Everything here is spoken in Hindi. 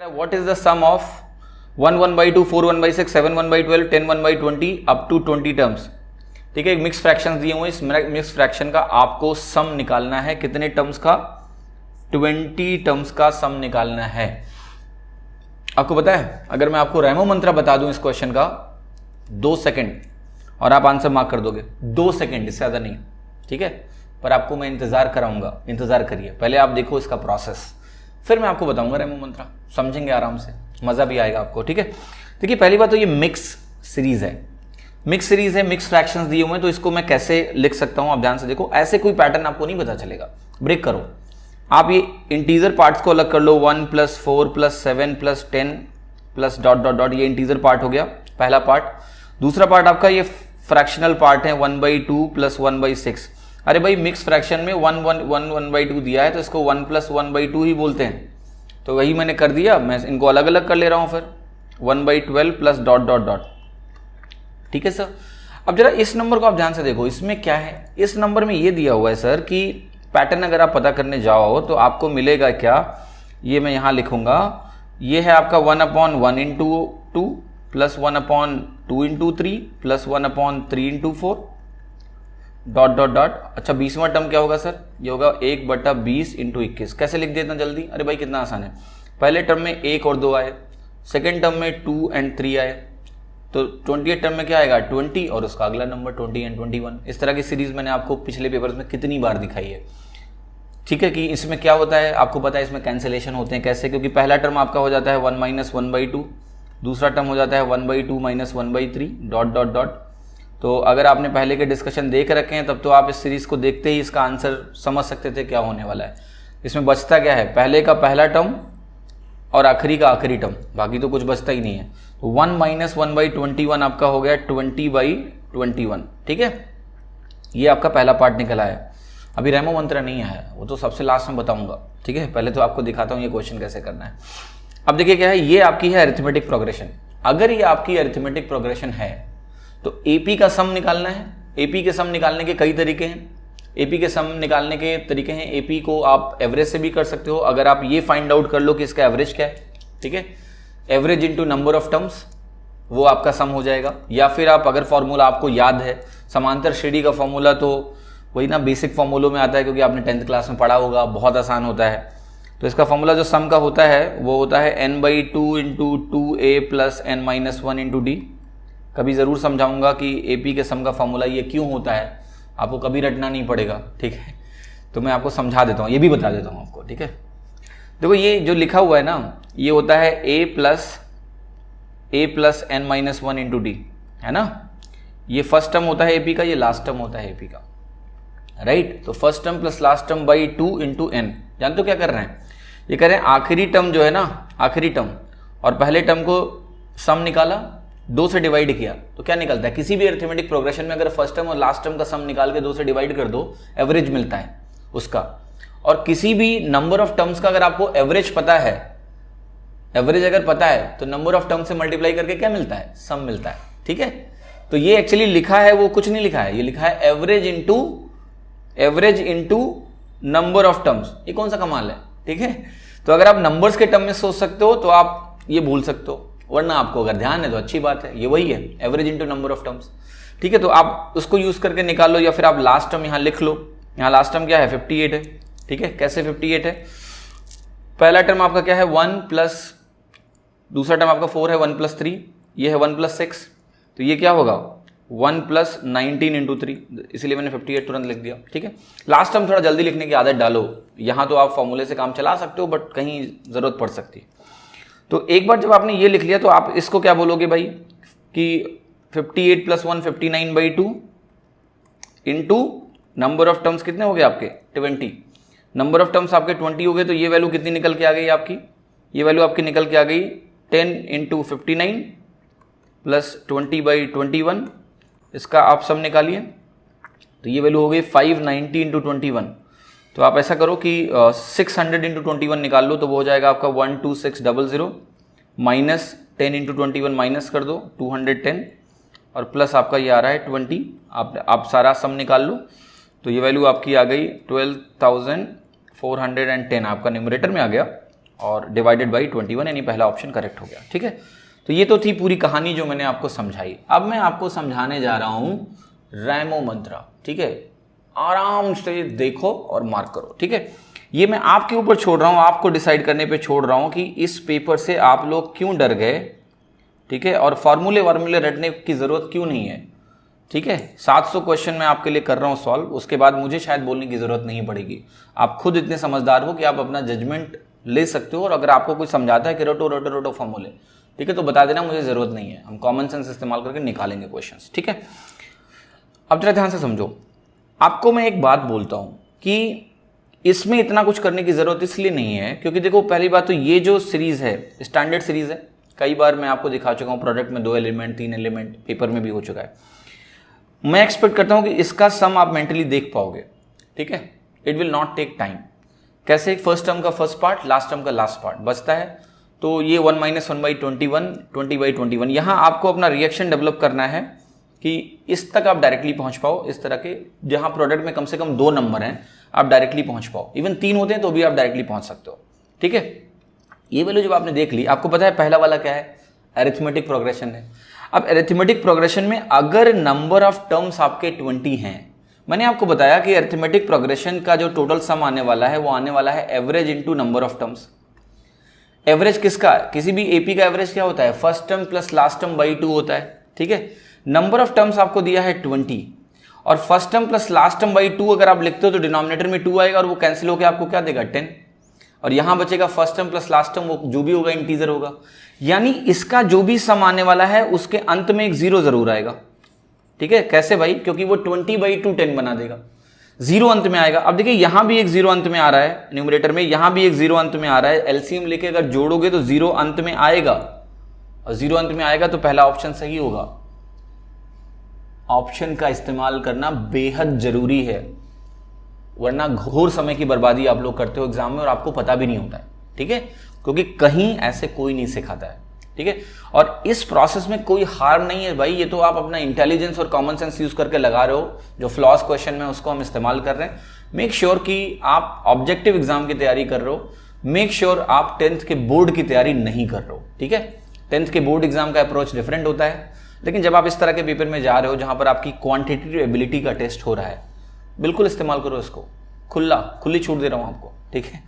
What is the sum of 1 1/2 4 1/6 7 1/12 10 1/20 up to 20 terms. ठीक है, मिक्स फ्रैक्शन दिए हुए, इस मिक्स फ्रैक्शन का आपको सम निकालना है। कितने टर्म्स का? 20 टर्म्स का सम निकालना है। आपको पता है, अगर मैं आपको रेमो मंत्रा बता दूं इस क्वेश्चन का 2 सेकंड और आप आंसर मार्क कर दोगे, 2 सेकंड, इससे ज्यादा नहीं। ठीक है, पर आपको मैं इंतजार कराऊंगा, इंतजार करिए, पहले आप देखो इसका प्रोसेस, फिर मैं आपको बताऊंगा रेमो मंत्रा, समझेंगे आराम से, मजा भी आएगा आपको। ठीक है, देखिए पहली बात तो ये मिक्स सीरीज है, मिक्स सीरीज है, मिक्स फ्रैक्शंस दिए हुए हैं, तो इसको मैं कैसे लिख सकता हूं, आप ध्यान से देखो। ऐसे कोई पैटर्न आपको नहीं पता चलेगा, ब्रेक करो आप, ये इंटीजर पार्ट्स को अलग कर लो, 1 + 4 + 7 + 10 प्लस डॉट डॉट डॉट, ये इंटीजर पार्ट हो गया पहला पार्ट। दूसरा पार्ट आपका ये फ्रैक्शनल पार्ट है 1/2 + 1/6। अरे भाई मिक्स फ्रैक्शन में 1/2 दिया है तो इसको 1 + 1/2 ही बोलते हैं, तो वही मैंने कर दिया, मैं इनको अलग अलग कर ले रहा हूं फिर 1/12 प्लस डॉट डॉट डॉट। ठीक है सर, अब जरा इस नंबर को आप ध्यान से देखो, इसमें क्या है, इस नंबर में ये दिया हुआ है सर कि पैटर्न अगर आप पता करने जाओ तो आपको मिलेगा क्या, ये मैं यहां लिखूंगा, ये है आपका 1/1 × 2 plus 1/2 × 3 plus 1/3 × 4 dot dot dot. अच्छा 20वां टर्म क्या होगा सर, ये होगा 1/20 × 21। कैसे लिख देता जल्दी? अरे भाई कितना आसान है, पहले टर्म में 1 और 2 आए, सेकेंड टर्म में 2 और 3 आए, तो 20 टर्म में क्या आएगा 20 और उसका अगला नंबर 20 और 21। इस तरह की सीरीज मैंने आपको पिछले पेपर्स में कितनी बार दिखाई है। ठीक है, कि इसमें क्या होता है आपको पता है, इसमें कैंसिलेशन होते हैं। कैसे? क्योंकि पहला टर्म आपका हो जाता है 1 - 1/2, दूसरा टर्म हो जाता है 1/2 - 1/3 डॉट डॉट डॉट। तो अगर आपने पहले के डिस्कशन देख रखे हैं तब तो आप इस सीरीज को देखते ही इसका आंसर समझ सकते थे क्या होने वाला है। इसमें बचता क्या है, पहले का पहला टर्म और आखिरी का आखिरी टर्म, बाकी तो कुछ बचता ही नहीं है। तो 1 - 1/21 आपका हो गया 20/21। ठीक है, ये आपका पहला पार्ट निकला है। अभी रेमो मंत्रा नहीं आया, वो तो सबसे लास्ट में बताऊंगा। ठीक है, पहले तो आपको दिखाता हूँ ये क्वेश्चन कैसे करना है। अब देखिए क्या है, ये आपकी है अरिथमेटिक प्रोग्रेशन। अगर ये आपकी अरिथमेटिक प्रोग्रेशन है तो एपी का सम निकालना है। एपी के सम निकालने के कई तरीके हैं, एपी के सम निकालने के तरीके हैं, एपी को आप एवरेज से भी कर सकते हो, अगर आप ये फाइंड आउट कर लो कि इसका एवरेज क्या है। ठीक है, average into number of terms, वो आपका सम हो जाएगा। या फिर आप अगर फॉर्मूला आपको याद है, समांतर श्रेणी का फॉर्मूला तो वही ना बेसिक फॉर्मूलों में आता है, क्योंकि आपने 10th क्लास में पढ़ा होगा, बहुत आसान होता है। तो इसका फॉर्मूला जो सम का होता है वो होता है n/2 × 2a + n - 1 × d। कभी ज़रूर समझाऊंगा कि एपी के सम का फॉर्मूला ये क्यों होता है, आपको कभी रटना नहीं पड़ेगा। ठीक है, तो मैं आपको समझा देता हूँ, ये भी बता देता हूँ आपको। ठीक है, देखो ये जो लिखा हुआ है ना, ये होता है a + n - 1 × d, है ना। ये फर्स्ट टर्म होता है एपी का, ये लास्ट टर्म होता है एपी का, राइट। तो first term plus last term by 2 × n। जानते हो क्या कर रहे हैं, ये कह रहे हैं आखिरी टर्म जो है ना, आखिरी टर्म और पहले टर्म को सम निकाला, 2 से डिवाइड किया, तो क्या निकलता है, किसी भी अरिथमेटिक प्रोग्रेशन में अगर फर्स्ट टर्म और लास्ट टर्म का सम निकाल के 2 से डिवाइड कर दो, एवरेज मिलता है उसका। और किसी भी नंबर ऑफ टर्म्स का अगर आपको एवरेज पता है, एवरेज अगर पता है तो नंबर ऑफ टर्म से मल्टीप्लाई करके क्या मिलता है, सम मिलता है। ठीक है, तो ये एक्चुअली लिखा है, वो कुछ नहीं लिखा है, ये लिखा है average into number of terms. ये कौन सा कमाल है। ठीक है, तो अगर आप नंबर्स के टर्म में सोच सकते हो तो आप ये भूल सकते हो, वरना आपको अगर ध्यान है तो अच्छी बात है, ये वही है average into number of terms. ठीक है, तो आप उसको यूज करके निकाल लो, या फिर आप लास्ट टर्म यहाँ लिख लो। यहाँ लास्ट टर्म क्या है 58 है। ठीक है, कैसे 58 है, पहला टर्म आपका क्या है 1 प्लस, दूसरा टर्म आपका 4 है 1 + 3, ये है 1 + 6, तो ये क्या होगा 1 + 19 × 3, इसलिए मैंने 58 तुरंत लिख दिया। ठीक है, लास्ट टर्म थोड़ा जल्दी लिखने की आदत डालो, यहाँ तो आप फॉर्मूले से काम चला सकते हो बट कहीं जरूरत पड़ सकती है। तो एक बार जब आपने ये लिख लिया तो आप इसको क्या बोलोगे भाई कि 58 + 1 59/2 इंटू नंबर ऑफ टर्म्स कितने हो गए आपके 20। नंबर ऑफ टर्म्स आपके 20 हो गए, तो ये वैल्यू कितनी निकल के आ गई आपकी, ये वैल्यू आपकी निकल के आ गई 10 × 59 + 20/21। इसका आप सम निकालिए, तो ये वैल्यू हो गई 590 × 21। तो आप ऐसा करो कि 600 × 21 निकाल लो, तो वो हो जाएगा आपका 12600 माइनस 10 × 21 माइनस कर दो 210 और प्लस आपका ये आ रहा है 20। आप सारा सम निकाल लो, तो ये वैल्यू आपकी आ गई 12,410, आपका न्यूमरेटर में आ गया और डिवाइडेड बाई 21, यानी पहला ऑप्शन करेक्ट हो गया। ठीक है, तो ये तो थी पूरी कहानी जो मैंने आपको समझाई। अब मैं आपको समझाने जा रहा हूँ रैमो मंत्रा। ठीक है, आराम से देखो और मार्क करो। ठीक है, ये मैं आपके ऊपर छोड़ रहा हूँ, आपको डिसाइड करने पे छोड़ रहा हूँ कि इस पेपर से आप लोग क्यों डर गए। ठीक है, और फार्मूले रटने की ज़रूरत क्यों नहीं है। ठीक है, 700 क्वेश्चन मैं आपके लिए कर रहा हूँ सॉल्व, उसके बाद मुझे शायद बोलने की ज़रूरत नहीं पड़ेगी। आप खुद इतने समझदार हो कि आप अपना जजमेंट ले सकते हो, और अगर आपको कोई समझाता है कि रटो फार्मूले, ठीक है, तो बता देना, मुझे ज़रूरत नहीं है, हम कॉमन सेंस इस्तेमाल करके निकालेंगे क्वेश्चंस। ठीक है, अब जरा ध्यान से समझो। आपको मैं एक बात बोलता हूँ कि इसमें इतना कुछ करने की ज़रूरत इसलिए नहीं है क्योंकि देखो, पहली बात तो ये जो सीरीज़ है स्टैंडर्ड सीरीज़ है, कई बार मैं आपको दिखा चुका हूँ, प्रोडक्ट में 2 एलिमेंट 3 एलिमेंट पेपर में भी हो चुका है। मैं एक्सपेक्ट करता हूँ कि इसका सम आप मेंटली देख पाओगे। ठीक है, it will not take time. कैसे, फर्स्ट टर्म का फर्स्ट पार्ट, लास्ट टर्म का लास्ट पार्ट बचता है, तो ये 1 - 1/21, 20/21, यहाँ आपको अपना रिएक्शन डेवलप करना है कि इस तक आप डायरेक्टली पहुंच पाओ, इस तरह के जहां प्रोडक्ट में कम से कम 2 नंबर हैं आप डायरेक्टली पहुंच पाओ, इवन 3 होते हैं तो भी आप डायरेक्टली पहुंच सकते हो। ठीक है, ये वैल्यू जब आपने देख ली, आपको पता है पहला वाला क्या है, अरिथमेटिक प्रोग्रेशन है। अब अरिथमेटिक प्रोग्रेशन में अगर नंबर ऑफ टर्म्स आपके 20 हैं, मैंने आपको बताया कि अरिथमेटिक प्रोग्रेशन का जो टोटल सम आने वाला है वो आने वाला है average into number of terms. Average किसका, किसी भी एपी का एवरेज क्या होता है, first term plus last term by 2 होता है। ठीक है, नंबर ऑफ टर्म्स आपको दिया है 20, और first term plus last term by 2 अगर आप लिखते हो तो डिनोमिनेटर में 2 आएगा और वो कैंसिल होकर आपको क्या देगा, 10, और यहां बचेगा first term plus last term, वो जो भी होगा इंटीजर होगा। यानी इसका जो भी सम आने वाला है उसके अंत में एक 0 जरूर आएगा। ठीक है, कैसे भाई, क्योंकि वो 20/2 10 बना देगा, 0 अंत में आएगा। अब देखिए यहां भी एक 0 अंत में आ रहा है न्यूमरेटर में, यहां भी एक 0 अंत में आ रहा है, एलसीएम लेके अगर जोड़ोगे तो 0 अंत में आएगा, और 0 अंत में आएगा तो पहला ऑप्शन सही होगा। ऑप्शन का इस्तेमाल करना बेहद जरूरी है, वरना घोर समय की बर्बादी आप लोग करते हो एग्जाम में और आपको पता भी नहीं होता है। ठीक है, क्योंकि कहीं ऐसे कोई नहीं सिखाता है। ठीक है, और इस प्रोसेस में कोई हार्म नहीं है भाई, ये तो आप अपना इंटेलिजेंस और कॉमन सेंस यूज करके लगा रहे हो, जो फ्लॉस क्वेश्चन में उसको हम इस्तेमाल कर रहे हैं। मेक श्योर कि आप ऑब्जेक्टिव एग्जाम की तैयारी कर रहे हो, मेक श्योर आप 10th के बोर्ड की तैयारी नहीं कर रहे हो। ठीक है, 10th के बोर्ड एग्जाम का अप्रोच डिफरेंट होता है, लेकिन जब आप इस तरह के पेपर में जा रहे हो जहां पर आपकी क्वांटिटेटिव एबिलिटी का टेस्ट हो रहा है, बिल्कुल इस्तेमाल करो इसको, खुली छूट दे रहा हूं आपको। ठीक है।